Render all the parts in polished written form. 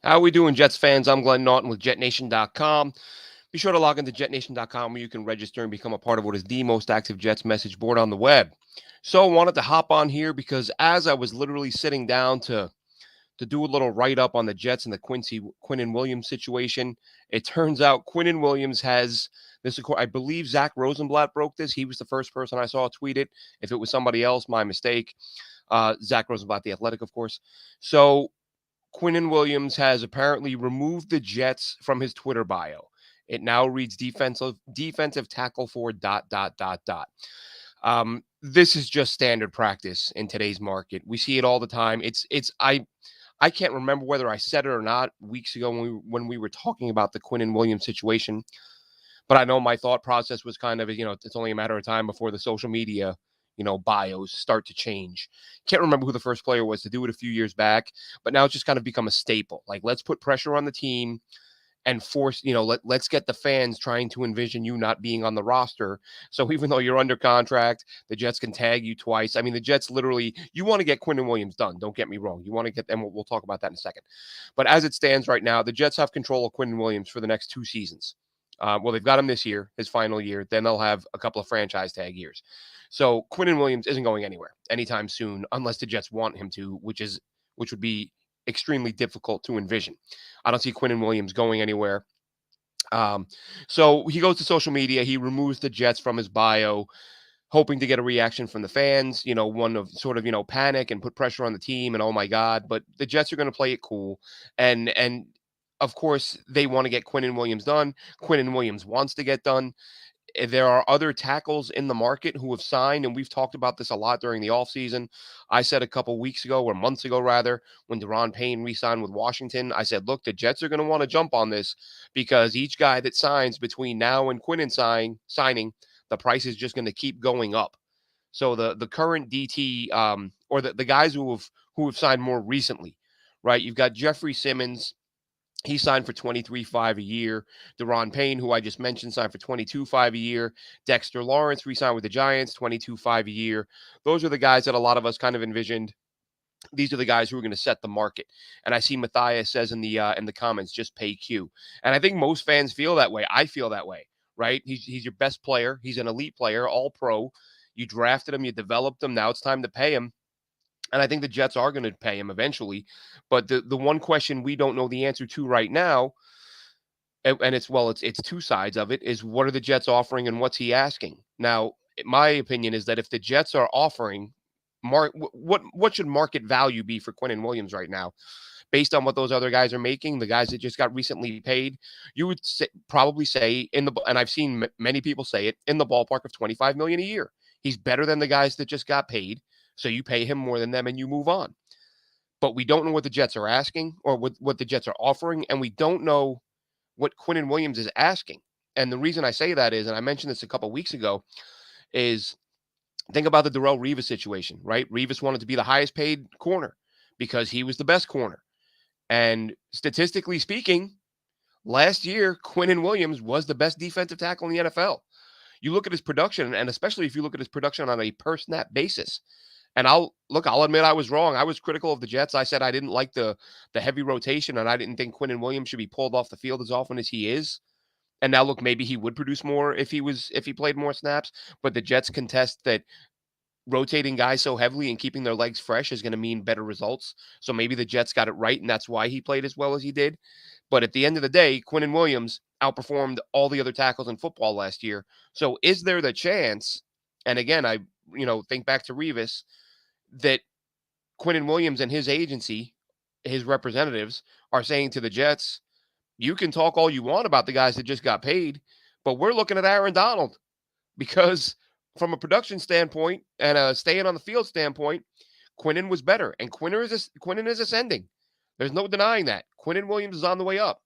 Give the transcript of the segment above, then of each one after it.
How we doing, Jets fans? I'm Glenn Naughton with JetNation.com. Be sure to log into JetNation.com where you can register and become a part of what is the most active Jets message board on the web. So, I wanted to hop on here because as I was literally sitting down to do a little write up on the Jets and the Quinnen Williams situation, it turns out Quinnen Williams has this. I believe Zach Rosenblatt broke this. He was the first person I saw tweet it. If it was somebody else, my mistake. Zach Rosenblatt, the Athletic, of course. So Quinnen Williams has apparently removed the Jets from his Twitter bio. It now reads defensive tackle for dot dot dot dot. This is just standard practice in today's market. We see it all the time. I can't remember whether I said it or not weeks ago when we were talking about the Quinnen Williams situation, but I know my thought process was kind of, it's only a matter of time before the social media, bios start to change. Can't remember who the first player was to do it a few years back, but now it's just kind of become a staple. Like, let's put pressure on the team and force, let's get the fans trying to envision you not being on the roster. So even though you're under contract, the Jets can tag you twice. I mean, the Jets literally, you want to get Quinnen Williams done. Don't get me wrong. You want to get them. We'll talk about that in a second. But as it stands right now, the Jets have control of Quinnen Williams for the next 2 seasons. Well, they've got him this year, his final year. Then they'll have a couple of franchise tag years. So Quinnen Williams isn't going anywhere anytime soon, unless the Jets want him to, which would be extremely difficult to envision. I don't see Quinnen Williams going anywhere. Um, so he goes to social media. He removes the Jets from his bio, hoping to get a reaction from the fans. One of sort of panic and put pressure on the team and oh my god. But the Jets are going to play it cool, and of course they want to get Quinnen Williams done. Quinnen Williams wants to get done. There are other tackles in the market who have signed, and we've talked about this a lot during the offseason. I said a couple weeks ago, or months ago rather, when Deron Payne re-signed with Washington, I said, look, the Jets are going to want to jump on this because each guy that signs between now and Quinnen signing, the price is just going to keep going up. So the current DT, or the guys who have signed more recently, right? You've got Jeffrey Simmons. He signed for 23.5 a year. Deron Payne, who I just mentioned, signed for 22.5 a year. Dexter Lawrence re-signed with the Giants, 22.5 a year. Those are the guys that a lot of us kind of envisioned. These are the guys who are going to set the market. And I see Matthias says in the comments, just pay Q. And I think most fans feel that way. I feel that way, right? He's your best player. He's an elite player, all pro. You drafted him, you developed him. Now it's time to pay him. And I think the Jets are going to pay him eventually. But the one question we don't know the answer to right now, and it's two sides of it, is what are the Jets offering and what's he asking? Now, my opinion is that if the Jets are offering, what should market value be for Quinnen Williams right now? Based on what those other guys are making, the guys that just got recently paid, you would probably say and I've seen many people say it, in the ballpark of $25 million a year. He's better than the guys that just got paid. So you pay him more than them and you move on. But we don't know what the Jets are asking or what the Jets are offering, and we don't know what Quinnen Williams is asking. And the reason I say that is, and I mentioned this a couple weeks ago, is think about the Darrelle Revis situation, right? Revis wanted to be the highest paid corner because he was the best corner. And statistically speaking, last year, Quinnen Williams was the best defensive tackle in the NFL. You look at his production, and especially if you look at his production on a per snap basis, and I'll admit I was wrong. I was critical of the Jets. I said I didn't like the heavy rotation, and I didn't think Quinnen Williams should be pulled off the field as often as he is. And now look, maybe he would produce more if he played more snaps. But the Jets contest that rotating guys so heavily and keeping their legs fresh is going to mean better results. So maybe the Jets got it right, and that's why he played as well as he did. But at the end of the day, Quinnen Williams outperformed all the other tackles in football last year. So is there the chance? And again, I think back to Revis, that Quinnen Williams and his agency, his representatives, are saying to the Jets, you can talk all you want about the guys that just got paid, but we're looking at Aaron Donald because from a production standpoint and a staying on the field standpoint, Quinnen was better. And Quinnen is ascending. There's no denying that. Quinnen Williams is on the way up.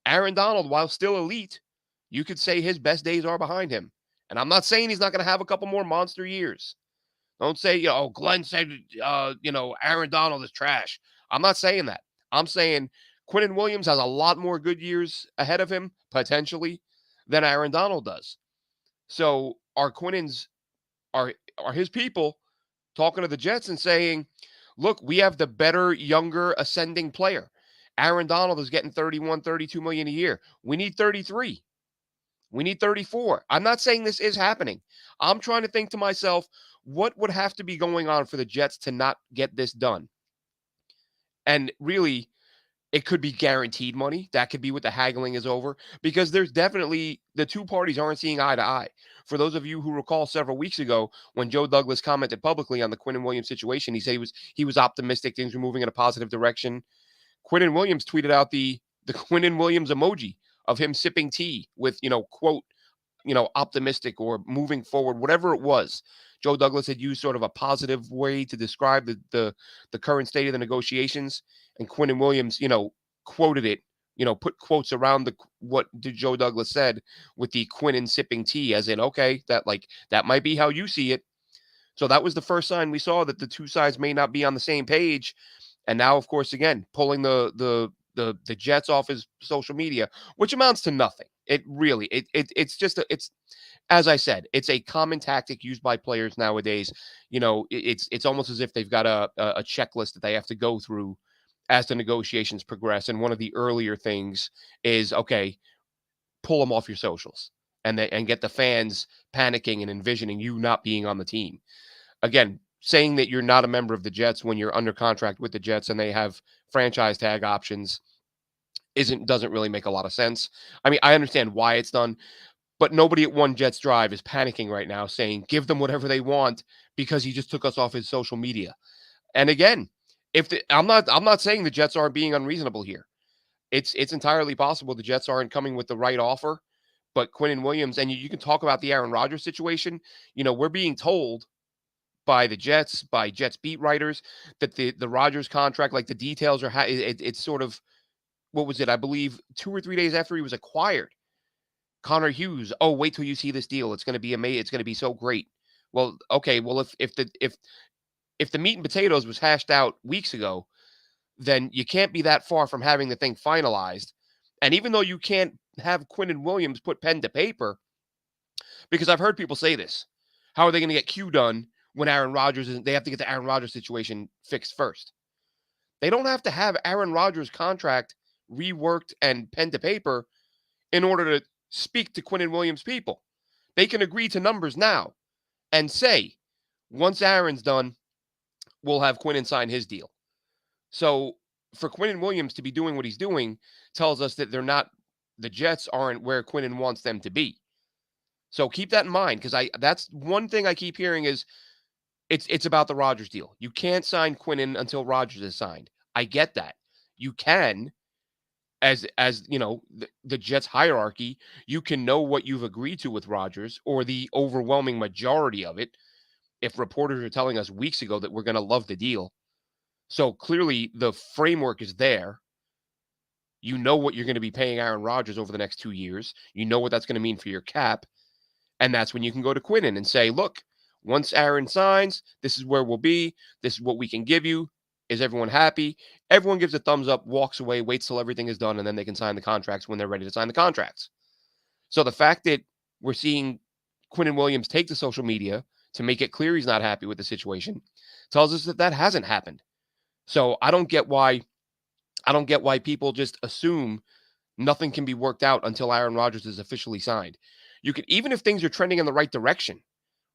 Aaron Donald, while still elite, you could say his best days are behind him. And I'm not saying he's not going to have a couple more monster years. Don't say, Glenn said, Aaron Donald is trash. I'm not saying that. I'm saying Quinnen Williams has a lot more good years ahead of him, potentially, than Aaron Donald does. So are his people talking to the Jets and saying, look, we have the better, younger, ascending player. Aaron Donald is getting 31, 32 million a year. We need 33. We need 34. I'm not saying this is happening. I'm trying to think to myself, what would have to be going on for the Jets to not get this done? And really, it could be guaranteed money. That could be what the haggling is over, because there's definitely the two parties aren't seeing eye to eye. For those of you who recall several weeks ago when Joe Douglas commented publicly on the Quinnen Williams situation, he said he was optimistic things were moving in a positive direction. Quinnen Williams tweeted out the Quinnen Williams emoji of him sipping tea with, quote, optimistic or moving forward, whatever it was. Joe Douglas had used sort of a positive way to describe the current state of the negotiations, and Quinnen Williams, quoted it, put quotes around what did Joe Douglas said with the Quinnen sipping tea, as in, okay, that might be how you see it. So that was the first sign we saw that the two sides may not be on the same page. And now, of course, again, pulling the Jets off his social media, which amounts to nothing. It really, it's just it's, as I said, it's a common tactic used by players nowadays. It's almost as if they've got a checklist that they have to go through as the negotiations progress. And one of the earlier things is, okay, pull them off your socials and get the fans panicking and envisioning you not being on the team. Again, saying that you're not a member of the Jets when you're under contract with the Jets and they have franchise tag options doesn't really make a lot of sense. I mean, I understand why it's done, but nobody at One Jets Drive is panicking right now saying give them whatever they want because he just took us off his social media. And again, I'm not saying the Jets aren't being unreasonable here. It's entirely possible the Jets aren't coming with the right offer, but Quinnen Williams, and you can talk about the Aaron Rodgers situation. We're being told by the Jets, by Jets beat writers, that the Rodgers contract, like the details are it's sort of, what was it? I believe 2 or 3 days after he was acquired. Connor Hughes, oh, wait till you see this deal. It's going to be amazing. It's going to be so great. Well, okay. Well, if the meat and potatoes was hashed out weeks ago, then you can't be that far from having the thing finalized. And even though you can't have Quinnen Williams put pen to paper, because I've heard people say this, how are they going to get Q done when Aaron Rodgers isn't? They have to get the Aaron Rodgers situation fixed first. They don't have to have Aaron Rodgers' contract reworked and pen to paper in order to speak to Quinnen Williams' people. They can agree to numbers now and say, once Aaron's done, we'll have Quinnen sign his deal. So for Quinnen Williams to be doing what he's doing tells us that the Jets aren't where Quinnen wants them to be. So keep that in mind, because that's one thing I keep hearing is it's about the Rodgers deal. You can't sign Quinnen until Rodgers is signed. I get that. You can, as the Jets hierarchy, you can know what you've agreed to with Rodgers, or the overwhelming majority of it, if reporters are telling us weeks ago that we're going to love the deal. So clearly the framework is there. You know what you're going to be paying Aaron Rodgers over the next 2 years. You know what that's going to mean for your cap. And that's when you can go to Quinnen and say, look, once Aaron signs, this is where we'll be. This is what we can give you. Is everyone happy? Everyone gives a thumbs up, walks away, waits till everything is done, and then they can sign the contracts when they're ready to sign the contracts. So the fact that we're seeing Quinnen Williams take to social media to make it clear he's not happy with the situation tells us that hasn't happened. So I don't get why people just assume nothing can be worked out until Aaron Rodgers is officially signed. You can, even if things are trending in the right direction,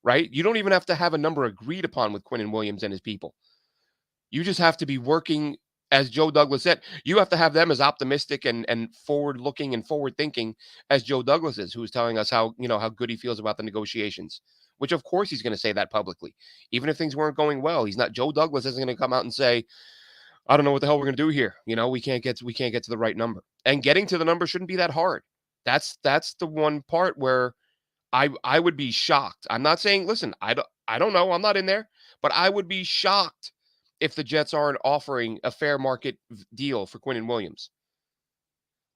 right? You don't even have to have a number agreed upon with Quinnen Williams and his people. You just have to be working, as Joe Douglas said, you have to have them as optimistic and forward-looking and forward-thinking as Joe Douglas is, who's telling us how good he feels about the negotiations, which of course he's going to say that publicly. Even if things weren't going well, Joe Douglas isn't going to come out and say, I don't know what the hell we're going to do here. We can't get to the right number. And getting to the number shouldn't be that hard. That's the one part where I would be shocked. I'm not saying, listen, I don't know, I'm not in there, but I would be shocked if the Jets aren't offering a fair market deal for Quinnen Williams.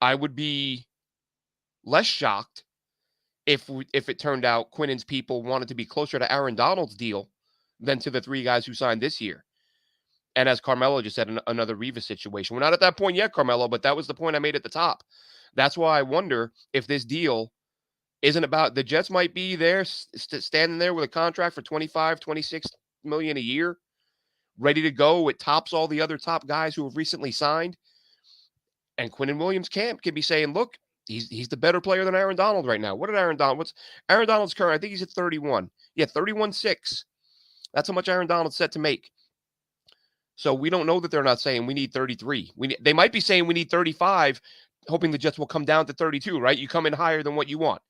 I would be less shocked if it turned out Quinnen's people wanted to be closer to Aaron Donald's deal than to the 3 guys who signed this year. And as Carmelo just said, another Rivas situation. We're not at that point yet, Carmelo, but that was the point I made at the top. That's why I wonder if this deal isn't about, the Jets might be there, standing there with a contract for 25, 26 million a year, ready to go. It tops all the other top guys who have recently signed. And Quinnen Williams camp could be saying, look, he's the better player than Aaron Donald right now. What's Aaron Donald's current? I think he's at 31. Yeah, 31.6. That's how much Aaron Donald's set to make. So we don't know that they're not saying we need 33. They might be saying we need 35, hoping the Jets will come down to 32, right? You come in higher than what you want.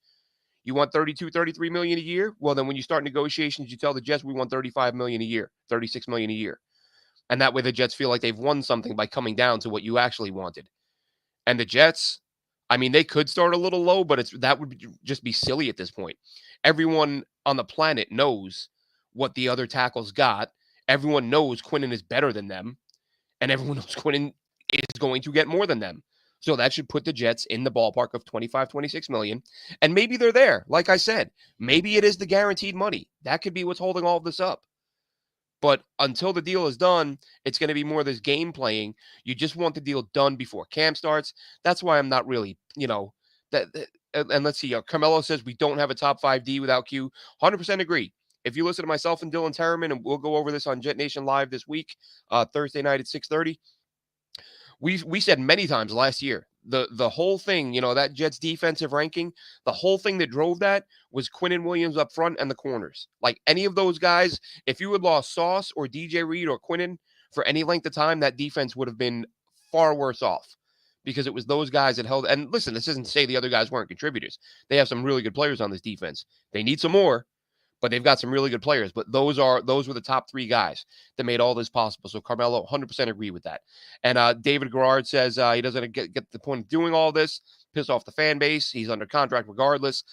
You want 32, 33 million a year? Well, then when you start negotiations, you tell the Jets we want 35 million a year, 36 million a year. And that way the Jets feel like they've won something by coming down to what you actually wanted. And the Jets, I mean, they could start a little low, but that would just be silly at this point. Everyone on the planet knows what the other tackles got. Everyone knows Quinnen is better than them, and everyone knows Quinnen is going to get more than them. So that should put the Jets in the ballpark of 25, 26 million. And maybe they're there. Like I said, maybe it is the guaranteed money. That could be what's holding all of this up. But until the deal is done, it's going to be more this game playing. You just want the deal done before camp starts. That's why I'm not really, and let's see. Carmelo says we don't have a top 5D without Q. 100% agree. If you listen to myself and Dylan Terraman, and we'll go over this on Jet Nation Live this week, Thursday night at 6:30. We said many times last year, the whole thing, that Jets defensive ranking, the whole thing that drove that was Quinnen Williams up front and the corners. Like any of those guys, if you had lost Sauce or DJ Reed or Quinnen for any length of time, that defense would have been far worse off because it was those guys that held. And listen, this isn't to say the other guys weren't contributors. They have some really good players on this defense. They need some more, but they've got some really good players. But those were the top three guys that made all this possible. So Carmelo, 100% agree with that. And David Garrard says he doesn't get the point of doing all this, piss off the fan base. He's under contract regardless.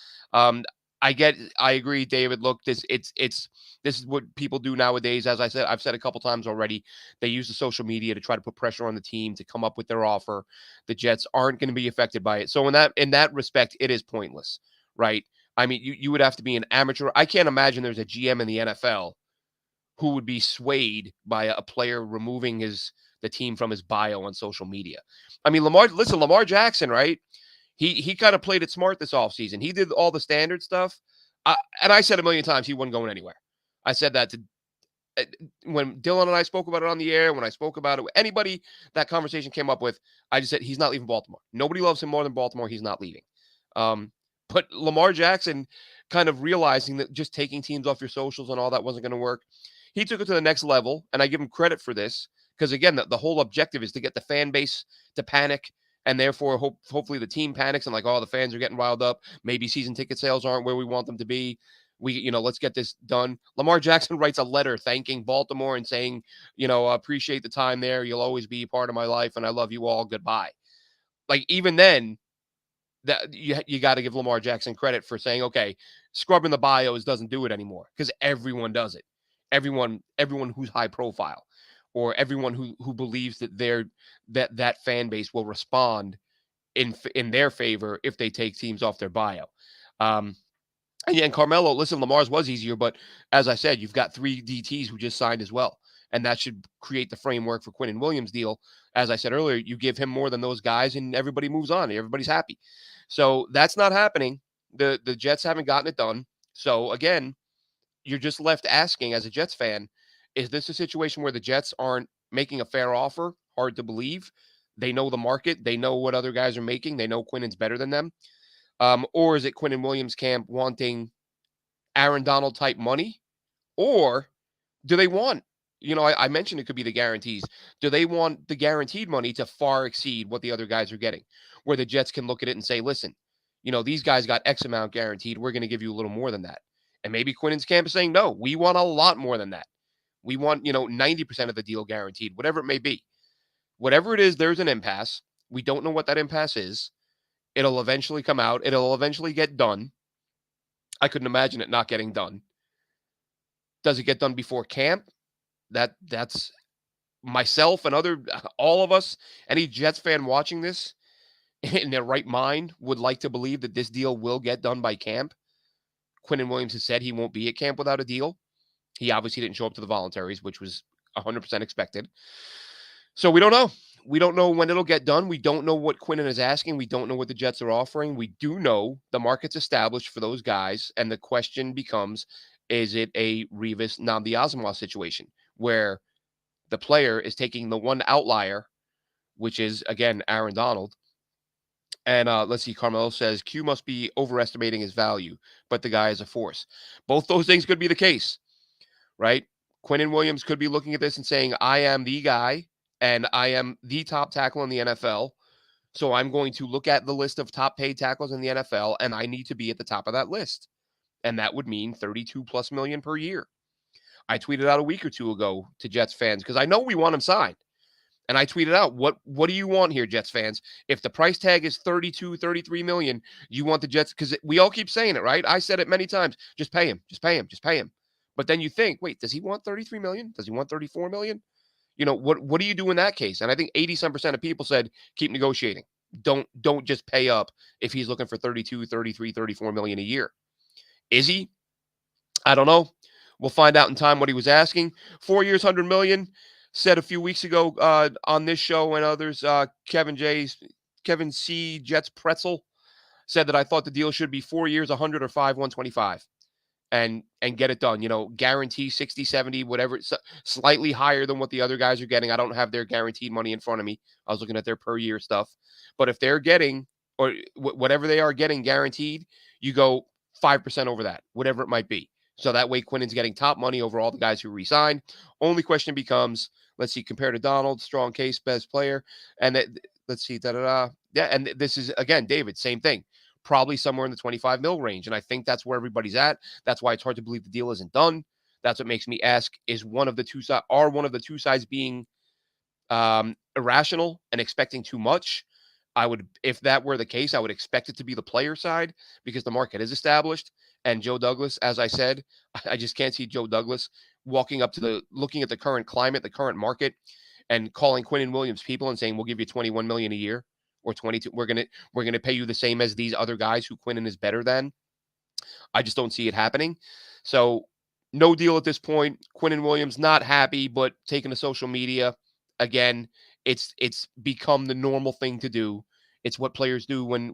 I agree, David. Look, this is what people do nowadays. As I've said a couple times already, they use the social media to try to put pressure on the team to come up with their offer. The Jets aren't going to be affected by it. So in that respect, it is pointless, right? I mean, you would have to be an amateur. I can't imagine there's a GM in the NFL who would be swayed by a player removing the team from his bio on social media. I mean, Lamar Jackson, right? He kind of played it smart this offseason. He did all the standard stuff. And I said a million times he wasn't going anywhere. I said that when Dylan and I spoke about it on the air, when I spoke about it with anybody that conversation came up with, I just said he's not leaving Baltimore. Nobody loves him more than Baltimore. He's not leaving. But Lamar Jackson kind of realizing that just taking teams off your socials and all that wasn't going to work. He took it to the next level, and I give him credit for this because, again, the whole objective is to get the fan base to panic, and therefore hopefully the team panics and like, oh, the fans are getting riled up. Maybe season ticket sales aren't where we want them to be. Let's get this done. Lamar Jackson writes a letter thanking Baltimore and saying, appreciate the time there. You'll always be part of my life, and I love you all. Goodbye. Like, even then, that you got to give Lamar Jackson credit for saying, okay, scrubbing the bios doesn't do it anymore because everyone does it. Everyone who's high profile or everyone who believes that that fan base will respond in their favor if they take teams off their bio. And Carmelo, listen, Lamar's was easier, but as I said, you've got 3 DTs who just signed as well. And that should create the framework for Quinnen Williams' deal. As I said earlier, you give him more than those guys and everybody moves on. Everybody's happy. So that's not happening. The Jets haven't gotten it done. So again, you're just left asking as a Jets fan, is this a situation where the Jets aren't making a fair offer? Hard to believe. They know the market. They know what other guys are making. They know Quinnen's better than them. Or is it Quinnen Williams camp wanting Aaron Donald type money? Or do they want, I mentioned it could be the guarantees. Do they want the guaranteed money to far exceed what the other guys are getting? Where the Jets can look at it and say, listen, these guys got X amount guaranteed. We're going to give you a little more than that. And maybe Quinnen's camp is saying, no, we want a lot more than that. We want, 90% of the deal guaranteed, whatever it may be. Whatever it is, there's an impasse. We don't know what that impasse is. It'll eventually come out. It'll eventually get done. I couldn't imagine it not getting done. Does it get done before camp? That's myself and all of us, any Jets fan watching this in their right mind would like to believe that this deal will get done by camp. Quinnen Williams has said he won't be at camp without a deal. He obviously didn't show up to the voluntaries, which was 100% expected. So we don't know. We don't know when it'll get done. We don't know what Quinnen is asking. We don't know what the Jets are offering. We do know the market's established for those guys. And the question becomes, is it a Revis Namdi Asomugha situation where the player is taking the one outlier which is, again, Aaron Donald. And let's see, Carmelo says Q must be overestimating his value, but the guy is a force. Both those things could be the case, right? Quinnen Williams could be looking at this and saying, I am the guy and I am the top tackle in the NFL. So I'm going to look at the list of top paid tackles in the NFL and I need to be at the top of that list. And that would mean 32 plus million per year. I tweeted out a week or two ago to Jets fans because I know we want him signed. And I tweeted out, what do you want here, Jets fans? If the price tag is 32, 33 million, you want the Jets, because we all keep saying it, right? I said it many times. Just pay him, just pay him, just pay him. But then you think, wait, does he want 33 million? Does he want 34 million? What do you do in that case? And I think 80% of people said keep negotiating. Don't just pay up if he's looking for 32, 33, 34 million a year. Is he? I don't know. We'll find out in time what he was asking. 4 years, 100 million. Said a few weeks ago on this show and others, Kevin C. Jets Pretzel said that I thought the deal should be 4 years, 100 or 5, 125 and get it done. Guarantee 60, 70, whatever, slightly higher than what the other guys are getting. I don't have their guaranteed money in front of me. I was looking at their per year stuff. But if they're getting, or whatever they are getting guaranteed, you go 5% over that, whatever it might be. So that way Quinnen's getting top money over all the guys who re-signed. Only question becomes, let's see, compared to Donald, strong case, best player. And let's see, Yeah, and this is, again, David, same thing. Probably somewhere in the 25 mil range. And I think that's where everybody's at. That's why it's hard to believe the deal isn't done. That's what makes me ask, are one of the two sides being irrational and expecting too much? If that were the case, I would expect it to be the player side because the market is established. And Joe Douglas, as I said, I just can't see Joe Douglas walking up to looking at the current climate, the current market, and calling Quinnen Williams people and saying, we'll give you 21 million a year or 22. We're going to pay you the same as these other guys who Quinnen is better than. I just don't see it happening. So no deal at this point. Quinnen Williams not happy, but taking to social media. Again, it's become the normal thing to do. It's what players do when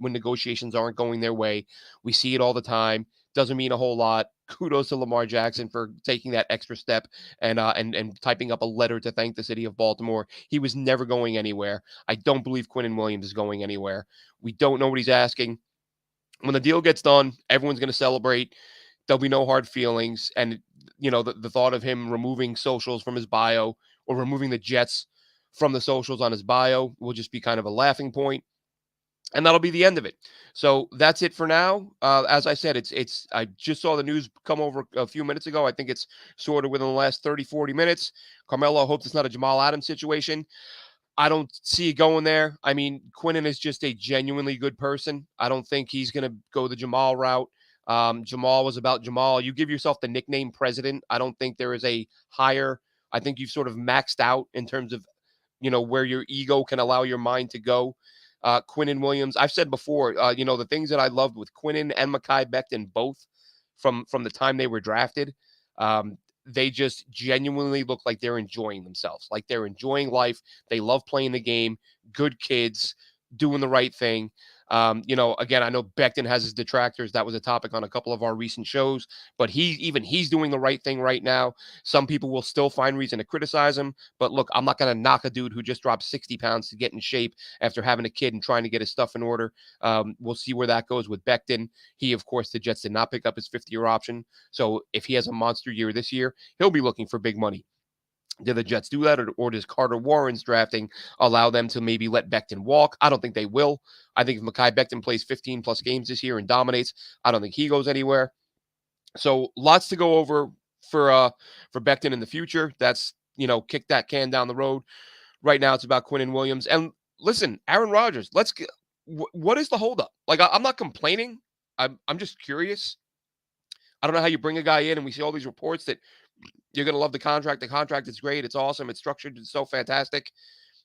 negotiations aren't going their way. We see it all the time. Doesn't mean a whole lot. Kudos to Lamar Jackson for taking that extra step and typing up a letter to thank the city of Baltimore. He was never going anywhere. I don't believe Quinnen Williams is going anywhere. We don't know what he's asking. When the deal gets done, everyone's going to celebrate. There'll be no hard feelings. And, the thought of him removing socials from his bio or removing the Jets from the socials on his bio will just be kind of a laughing point. And that'll be the end of it. So that's it for now. As I said, I just saw the news come over a few minutes ago. I think it's sort of within the last 30, 40 minutes. Carmelo hopes it's not a Jamal Adams situation. I don't see it going there. I mean, Quinnen is just a genuinely good person. I don't think he's going to go the Jamal route. Jamal was about Jamal. You give yourself the nickname president. I don't think there is a higher. I think you've sort of maxed out in terms of, where your ego can allow your mind to go. Quinnen Williams, I've said before, the things that I loved with Quinnen and Mekhi Becton, both from the time they were drafted, they just genuinely look like they're enjoying themselves, like they're enjoying life. They love playing the game, good kids, doing the right thing. Again, I know Becton has his detractors. That was a topic on a couple of our recent shows, but he's doing the right thing right now. Some people will still find reason to criticize him, but look, I'm not going to knock a dude who just dropped 60 pounds to get in shape after having a kid and trying to get his stuff in order. We'll see where that goes with Becton. He, of course, the Jets did not pick up his 50-year option. So if he has a monster year this year, he'll be looking for big money. Did the Jets do that, or does Carter Warren's drafting allow them to maybe let Becton walk? I don't think they will. I think if Mekhi Becton plays 15-plus games this year and dominates, I don't think he goes anywhere. So lots to go over for Becton in the future. That's, kick that can down the road. Right now, it's about Quinnen Williams. And listen, Aaron Rodgers, what is the holdup? Like, I'm not complaining. I'm just curious. I don't know how you bring a guy in and we see all these reports that you're going to love the contract. The contract is great. It's awesome. It's structured. It's so fantastic.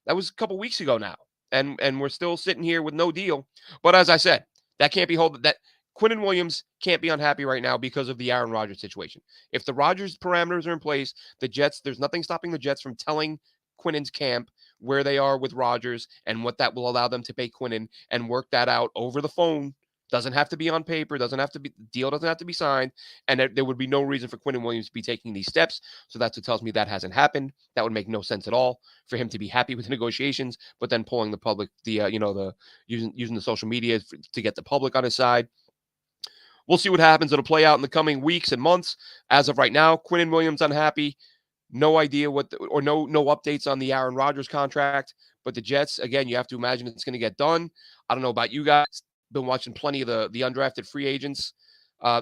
That was a couple weeks ago now. And we're still sitting here with no deal. But as I said, that can't be that Quinnen Williams can't be unhappy right now because of the Aaron Rodgers situation. If the Rodgers parameters are in place, the Jets, there's nothing stopping the Jets from telling Quinnen's camp where they are with Rodgers and what that will allow them to pay Quinnen and work that out over the phone Doesn't have to be on paper, doesn't have to be, the deal doesn't have to be signed, and there would be no reason for Quinnen Williams to be taking these steps. So that's what tells me that hasn't happened. That would make no sense at all for him to be happy with the negotiations, but then pulling the public, the using the social media to get the public on his side. We'll see what happens. It'll play out in the coming weeks and months. As of right now, Quinnen Williams unhappy. No idea or no updates on the Aaron Rodgers contract. But the Jets, again, you have to imagine it's going to get done. I don't know about you guys. Been watching plenty of the undrafted free agents,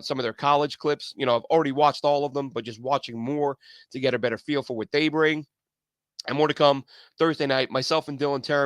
some of their college clips. I've already watched all of them, but just watching more to get a better feel for what they bring. And more to come Thursday night. Myself and Dylan Terry